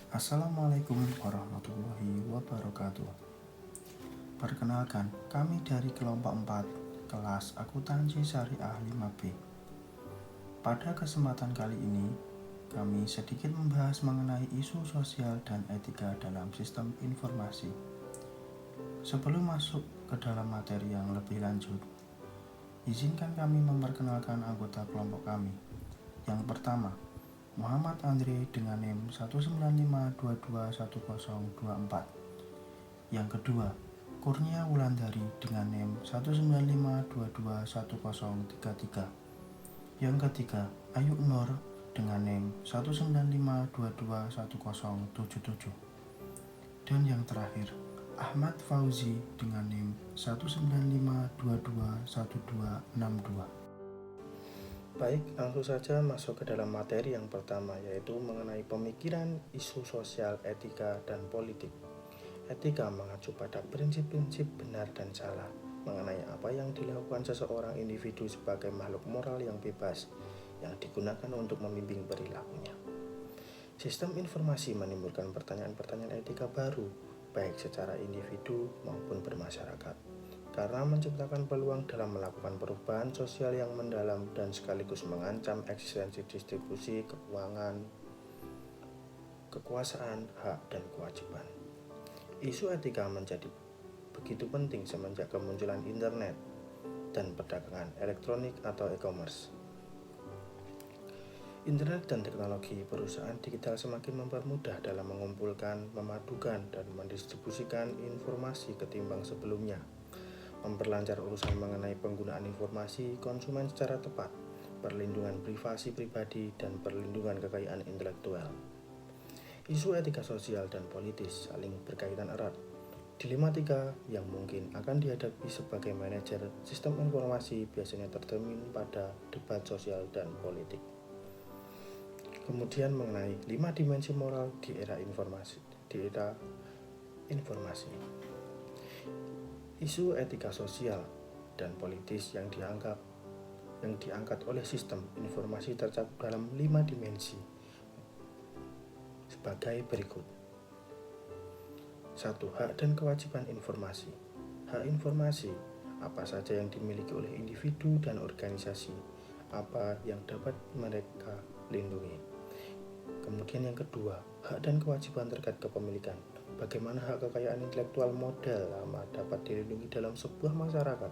Assalamualaikum warahmatullahi wabarakatuh. Perkenalkan, kami dari kelompok 4, kelas Akuntansi Syariah 5B. Pada kesempatan kali ini, kami sedikit membahas mengenai isu sosial dan etika dalam sistem informasi. Sebelum masuk ke dalam materi yang lebih lanjut, izinkan kami memperkenalkan anggota kelompok kami. Yang pertama, Muhammad Andre dengan NIM 195221024. Yang kedua, Kurnia Wulandari dengan NIM 195221033. Yang ketiga, Ayu Nur dengan NIM 195221077. Dan yang terakhir, Ahmad Fauzi dengan NIM 195221262. Baik, langsung saja masuk ke dalam materi yang pertama, yaitu mengenai pemikiran isu sosial, etika, dan politik. Etika mengacu pada prinsip-prinsip benar dan salah mengenai apa yang dilakukan seseorang individu sebagai makhluk moral yang bebas yang digunakan untuk membimbing perilakunya. Sistem informasi menimbulkan pertanyaan-pertanyaan etika baru, baik secara individu maupun bermasyarakat, karena menciptakan peluang dalam melakukan perubahan sosial yang mendalam dan sekaligus mengancam eksistensi distribusi keuangan, kekuasaan, hak, dan kewajiban. Isu etika menjadi begitu penting semenjak kemunculan internet dan perdagangan elektronik atau e-commerce. Internet dan teknologi perusahaan digital semakin mempermudah dalam mengumpulkan, memadukan, dan mendistribusikan informasi ketimbang sebelumnya, memperlancar urusan mengenai penggunaan informasi konsumen secara tepat, perlindungan privasi pribadi, dan perlindungan kekayaan intelektual. Isu etika sosial dan politis saling berkaitan erat. Dilematika yang mungkin akan dihadapi sebagai manajer sistem informasi biasanya tercermin pada debat sosial dan politik. Kemudian mengenai 5 dimensi moral di era informasi. Isu etika sosial dan politis yang diangkat oleh sistem informasi tercakup dalam 5 dimensi sebagai berikut. 1. Hak dan kewajiban informasi. Hak informasi, apa saja yang dimiliki oleh individu dan organisasi, apa yang dapat mereka lindungi. Kemudian yang kedua, hak dan kewajiban terkait kepemilikan. Bagaimana hak kekayaan intelektual model lama dapat dilindungi dalam sebuah masyarakat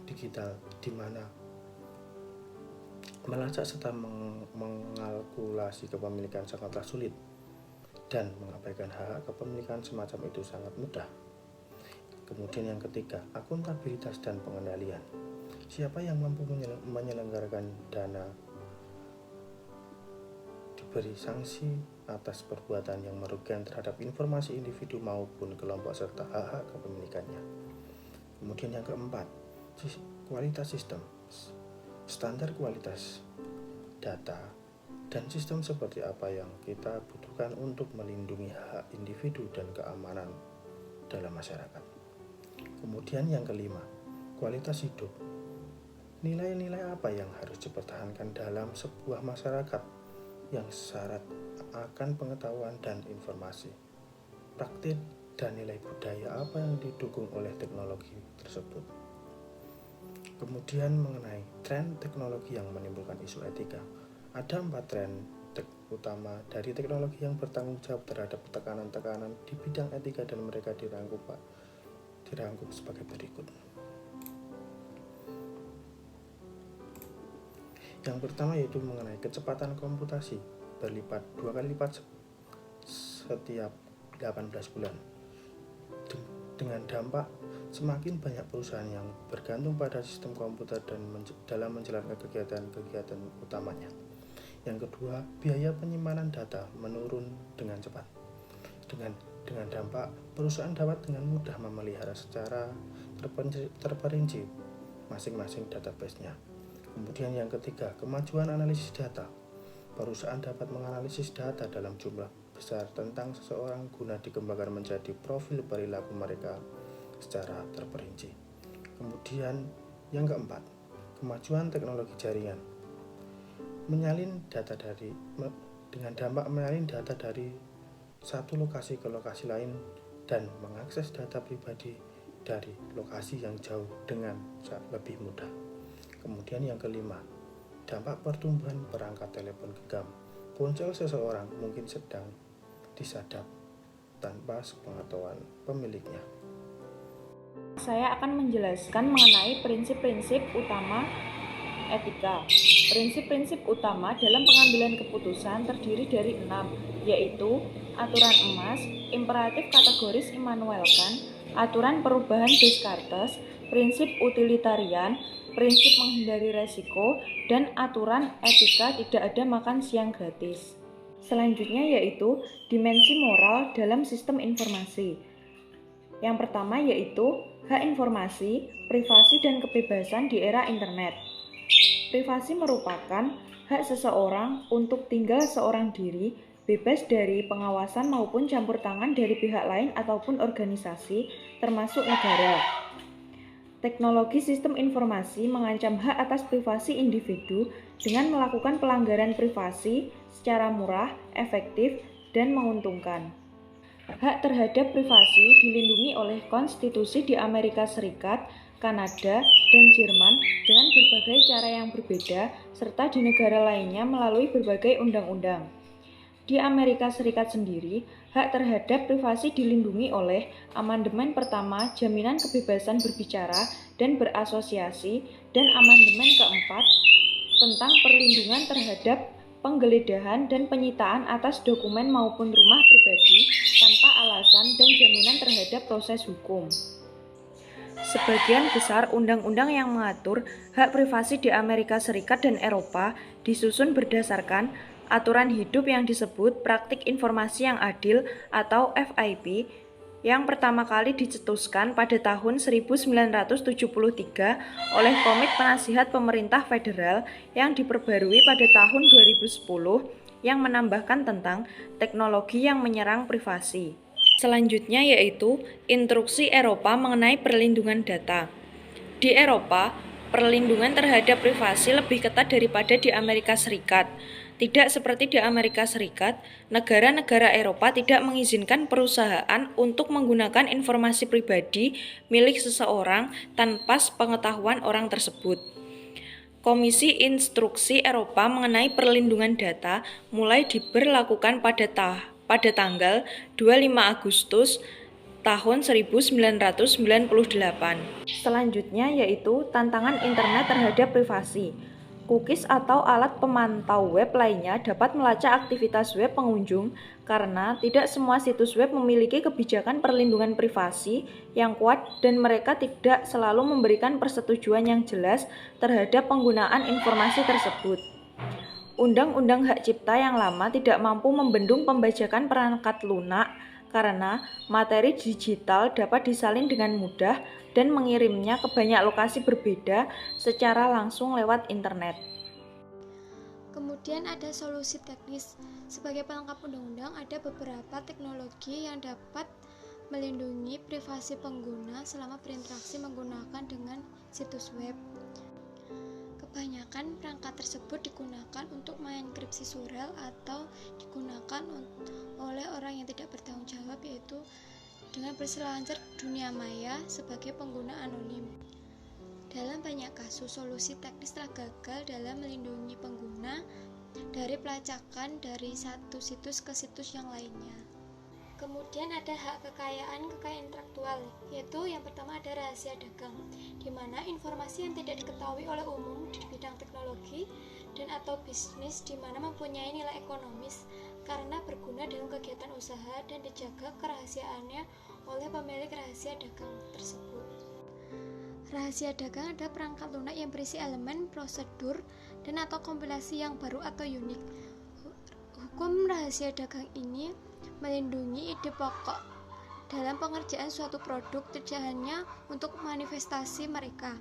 digital di mana melacak serta mengalkulasi kepemilikan sangatlah sulit, dan mengabaikan hak kepemilikan semacam itu sangat mudah. Kemudian yang ketiga, akuntabilitas dan pengendalian. Siapa yang mampu menyelenggarakan dana diberi sanksi atas perbuatan yang merugikan terhadap informasi individu maupun kelompok serta hak-hak kepemilikannya. Kemudian yang keempat, kualitas sistem. Standar kualitas data dan sistem seperti apa yang kita butuhkan untuk melindungi hak individu dan keamanan dalam masyarakat. Kemudian yang kelima, kualitas hidup. Nilai-nilai apa yang harus dipertahankan dalam sebuah masyarakat yang syarat akan pengetahuan dan informasi, praktik dan nilai budaya apa yang didukung oleh teknologi tersebut. Kemudian mengenai tren teknologi yang menimbulkan isu etika. Ada 4 tren utama dari teknologi yang bertanggung jawab terhadap tekanan-tekanan di bidang etika dan mereka dirangkum sebagai berikut. Yang pertama yaitu mengenai kecepatan komputasi berlipat 2 kali lipat setiap 18 bulan. Dengan dampak semakin banyak perusahaan yang bergantung pada sistem komputer dan dalam menjalankan kegiatan-kegiatan utamanya. Yang kedua, biaya penyimpanan data menurun dengan cepat. Dengan dampak, perusahaan dapat dengan mudah memelihara secara terperinci masing-masing database-nya. Kemudian yang ketiga, kemajuan analisis data. Perusahaan dapat menganalisis data dalam jumlah besar tentang seseorang guna dikembangkan menjadi profil perilaku mereka secara terperinci. Kemudian yang keempat, kemajuan teknologi jaringan. Dengan dampak menyalin data dari satu lokasi ke lokasi lain dan mengakses data pribadi dari lokasi yang jauh dengan lebih mudah. Kemudian yang kelima, dampak pertumbuhan perangkat telepon genggam. Ponsel seseorang mungkin sedang disadap tanpa sepengetahuan pemiliknya. Saya akan menjelaskan mengenai prinsip-prinsip utama etika. Prinsip-prinsip utama dalam pengambilan keputusan terdiri dari 6, yaitu aturan emas, imperatif kategoris Immanuel Kant, aturan perubahan Descartes, prinsip utilitarian, prinsip menghindari resiko, dan aturan etika tidak ada makan siang gratis. Selanjutnya yaitu dimensi moral dalam sistem informasi. Yang pertama yaitu hak informasi, privasi dan kebebasan di era internet. Privasi merupakan hak seseorang untuk tinggal seorang diri, bebas dari pengawasan maupun campur tangan dari pihak lain ataupun organisasi, termasuk negara. Teknologi sistem informasi mengancam hak atas privasi individu dengan melakukan pelanggaran privasi secara murah, efektif, dan menguntungkan. Hak terhadap privasi dilindungi oleh konstitusi di Amerika Serikat, Kanada, dan Jerman dengan berbagai cara yang berbeda, serta di negara lainnya melalui berbagai undang-undang. Di Amerika Serikat sendiri, hak terhadap privasi dilindungi oleh Amandemen Pertama Jaminan Kebebasan Berbicara dan Berasosiasi dan Amandemen Keempat tentang Perlindungan terhadap penggeledahan dan penyitaan atas dokumen maupun rumah pribadi tanpa alasan dan jaminan terhadap proses hukum. Sebagian besar undang-undang yang mengatur hak privasi di Amerika Serikat dan Eropa disusun berdasarkan aturan hidup yang disebut Praktik Informasi yang Adil atau FIP yang pertama kali dicetuskan pada tahun 1973 oleh Komite Penasihat Pemerintah Federal yang diperbarui pada tahun 2010 yang menambahkan tentang teknologi yang menyerang privasi. Selanjutnya yaitu Instruksi Eropa mengenai perlindungan data. Di Eropa, perlindungan terhadap privasi lebih ketat daripada di Amerika Serikat. Tidak seperti di Amerika Serikat, negara-negara Eropa tidak mengizinkan perusahaan untuk menggunakan informasi pribadi milik seseorang tanpa sepengetahuan orang tersebut. Komisi Instruksi Eropa mengenai perlindungan data mulai diberlakukan pada tanggal 25 Agustus tahun 1998. Selanjutnya yaitu tantangan internet terhadap privasi. Cookies atau alat pemantau web lainnya dapat melacak aktivitas web pengunjung karena tidak semua situs web memiliki kebijakan perlindungan privasi yang kuat dan mereka tidak selalu memberikan persetujuan yang jelas terhadap penggunaan informasi tersebut. Undang-undang hak cipta yang lama tidak mampu membendung pembajakan perangkat lunak karena materi digital dapat disalin dengan mudah dan mengirimnya ke banyak lokasi berbeda secara langsung lewat internet. Kemudian ada solusi teknis. Sebagai pelengkap undang-undang ada beberapa teknologi yang dapat melindungi privasi pengguna selama berinteraksi menggunakan dengan situs web. Kebanyakan perangkat tersebut digunakan untuk mengenkripsi surel atau digunakan oleh orang yang tidak bertanggung jawab, yaitu dengan berselancar dunia maya sebagai pengguna anonim. Dalam banyak kasus, solusi teknis telah gagal dalam melindungi pengguna dari pelacakan dari satu situs ke situs yang lainnya. Kemudian ada hak kekayaan intelektual, yaitu yang pertama ada rahasia dagang, di mana informasi yang tidak diketahui oleh umum di bidang teknologi dan atau bisnis di mana mempunyai nilai ekonomis karena berguna dalam kegiatan usaha dan dijaga kerahasiaannya oleh pemilik rahasia dagang tersebut. Rahasia dagang adalah perangkat lunak yang berisi elemen, prosedur, dan atau kompilasi yang baru atau unik. Hukum rahasia dagang ini melindungi ide pokok dalam pengerjaan suatu produk, tidak hanya untuk manifestasi mereka.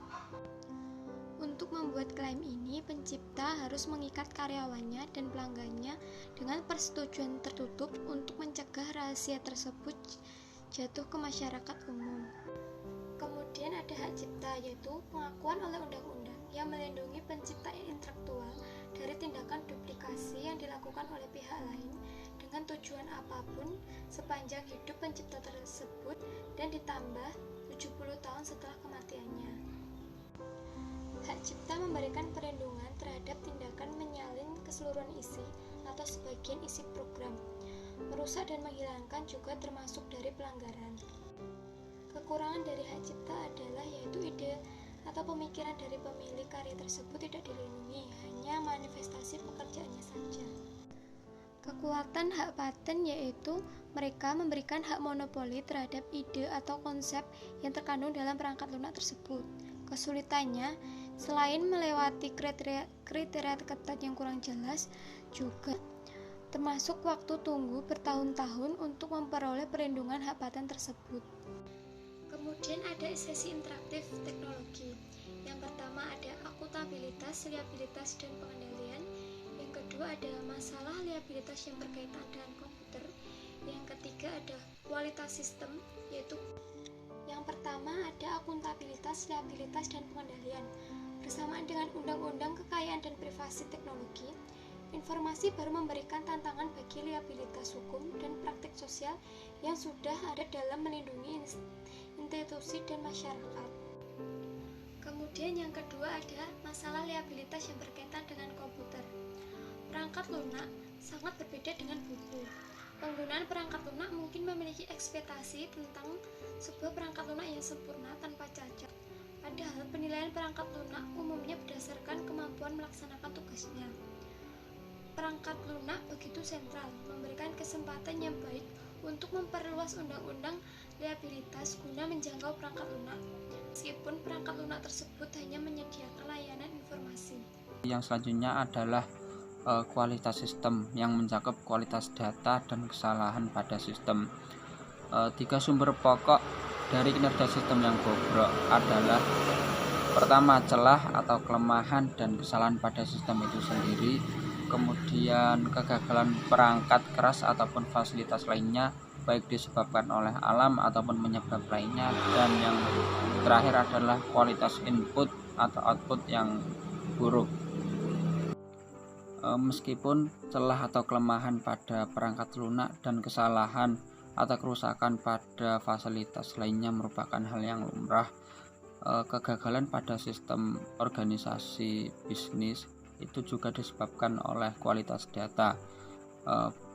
Untuk membuat klaim ini, pencipta harus mengikat karyawannya dan pelanggannya dengan persetujuan tertutup untuk mencegah rahasia tersebut jatuh ke masyarakat umum. Kemudian ada hak cipta, yaitu pengakuan oleh undang-undang yang melindungi pencipta intelektual dari tindakan duplikasi yang dilakukan oleh pihak lain dengan dengan tujuan apapun sepanjang hidup pencipta tersebut dan ditambah 70 tahun setelah kematiannya. Hak cipta memberikan perlindungan terhadap tindakan menyalin keseluruhan isi atau sebagian isi program. Merusak dan menghilangkan juga termasuk dari pelanggaran. Kekurangan dari hak cipta adalah yaitu ide atau pemikiran dari pemilik karya tersebut tidak dilindungi, hanya manifestasi pekerjaannya saja. Kekuatan hak paten yaitu mereka memberikan hak monopoli terhadap ide atau konsep yang terkandung dalam perangkat lunak tersebut. Kesulitannya, selain melewati kriteria ketat yang kurang jelas, juga termasuk waktu tunggu bertahun-tahun untuk memperoleh perlindungan hak paten tersebut. Kemudian ada sesi interaktif teknologi. Yang pertama ada akuntabilitas, liabilitas, dan pengendalian. Yang kedua ada masalah liabilitas yang berkaitan dengan komputer. Yang ketiga ada kualitas sistem, yaitu yang pertama ada akuntabilitas, liabilitas, dan pengendalian. Bersamaan dengan Undang-Undang Kekayaan dan Privasi Teknologi, informasi baru memberikan tantangan bagi liabilitas hukum dan praktik sosial yang sudah ada dalam melindungi institusi dan masyarakat. Kemudian yang kedua ada masalah liabilitas yang berkaitan dengan komputer. Perangkat lunak sangat berbeda dengan buku. Penggunaan perangkat lunak mungkin memiliki ekspektasi tentang sebuah perangkat lunak yang sempurna tanpa cacat. Padahal penilaian perangkat lunak umumnya berdasarkan kemampuan melaksanakan tugasnya. Perangkat lunak begitu sentral, memberikan kesempatan yang baik untuk memperluas undang-undang liabilitas guna menjangkau perangkat lunak, meskipun perangkat lunak tersebut hanya menyediakan layanan informasi. Yang selanjutnya adalah kualitas sistem yang mencakup kualitas data dan kesalahan pada sistem. Tiga sumber pokok dari kinerja sistem yang bobrok adalah pertama, celah atau kelemahan dan kesalahan pada sistem itu sendiri, kemudian kegagalan perangkat keras ataupun fasilitas lainnya baik disebabkan oleh alam ataupun penyebab lainnya, dan yang terakhir adalah kualitas input atau output yang buruk. Meskipun celah atau kelemahan pada perangkat lunak dan kesalahan atau kerusakan pada fasilitas lainnya merupakan hal yang lumrah, kegagalan pada sistem organisasi bisnis itu juga disebabkan oleh kualitas data.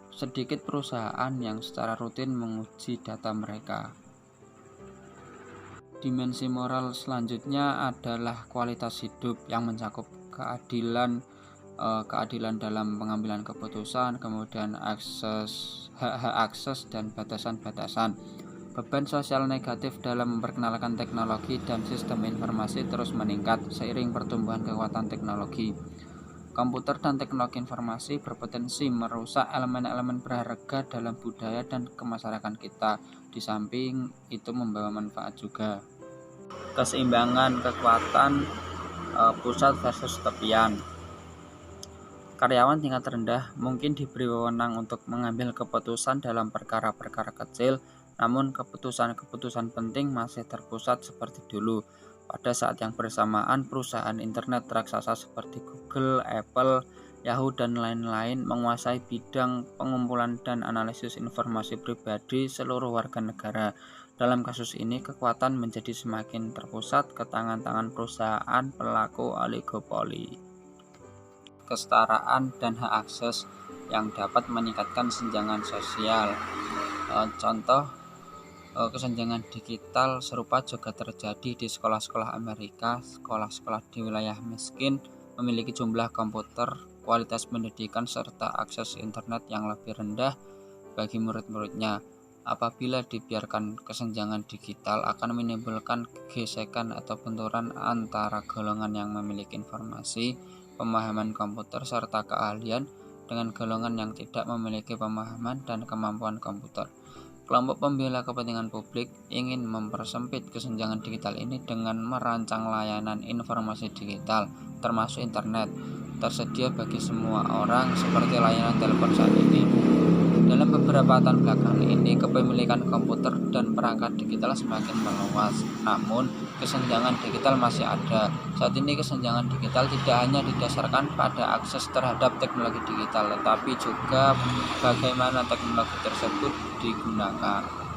Sedikit perusahaan yang secara rutin menguji data mereka. Dimensi moral selanjutnya adalah kualitas hidup yang mencakup keadilan dalam pengambilan keputusan, kemudian hak akses dan batasan-batasan. Beban sosial negatif dalam memperkenalkan teknologi dan sistem informasi terus meningkat seiring pertumbuhan kekuatan teknologi. Komputer dan teknologi informasi berpotensi merusak elemen-elemen berharga dalam budaya dan kemasyarakatan kita. Di samping itu membawa manfaat juga. Keseimbangan kekuatan pusat versus tepian. Karyawan tingkat rendah mungkin diberi wewenang untuk mengambil keputusan dalam perkara-perkara kecil, namun keputusan-keputusan penting masih terpusat seperti dulu. Pada saat yang bersamaan, perusahaan internet raksasa seperti Google, Apple, Yahoo, dan lain-lain menguasai bidang pengumpulan dan analisis informasi pribadi seluruh warga negara. Dalam kasus ini, kekuatan menjadi semakin terpusat ke tangan-tangan perusahaan pelaku oligopoli. Kesetaraan dan hak akses yang dapat meningkatkan kesenjangan sosial. Contoh kesenjangan digital serupa juga terjadi di sekolah-sekolah Amerika. Sekolah-sekolah di wilayah miskin memiliki jumlah komputer, kualitas pendidikan, serta akses internet yang lebih rendah bagi murid-muridnya. Apabila dibiarkan, kesenjangan digital akan menimbulkan gesekan atau benturan antara golongan yang memiliki informasi, pemahaman komputer, serta keahlian dengan golongan yang tidak memiliki pemahaman dan kemampuan komputer. Kelompok pembela kepentingan publik ingin mempersempit kesenjangan digital ini dengan merancang layanan informasi digital, termasuk internet, tersedia bagi semua orang seperti layanan telepon saat ini. Dalam beberapa tahun belakangan ini, kepemilikan komputer dan perangkat digital semakin meluas. Namun, kesenjangan digital masih ada. Saat ini kesenjangan digital tidak hanya didasarkan pada akses terhadap teknologi digital, tetapi juga bagaimana teknologi tersebut digunakan.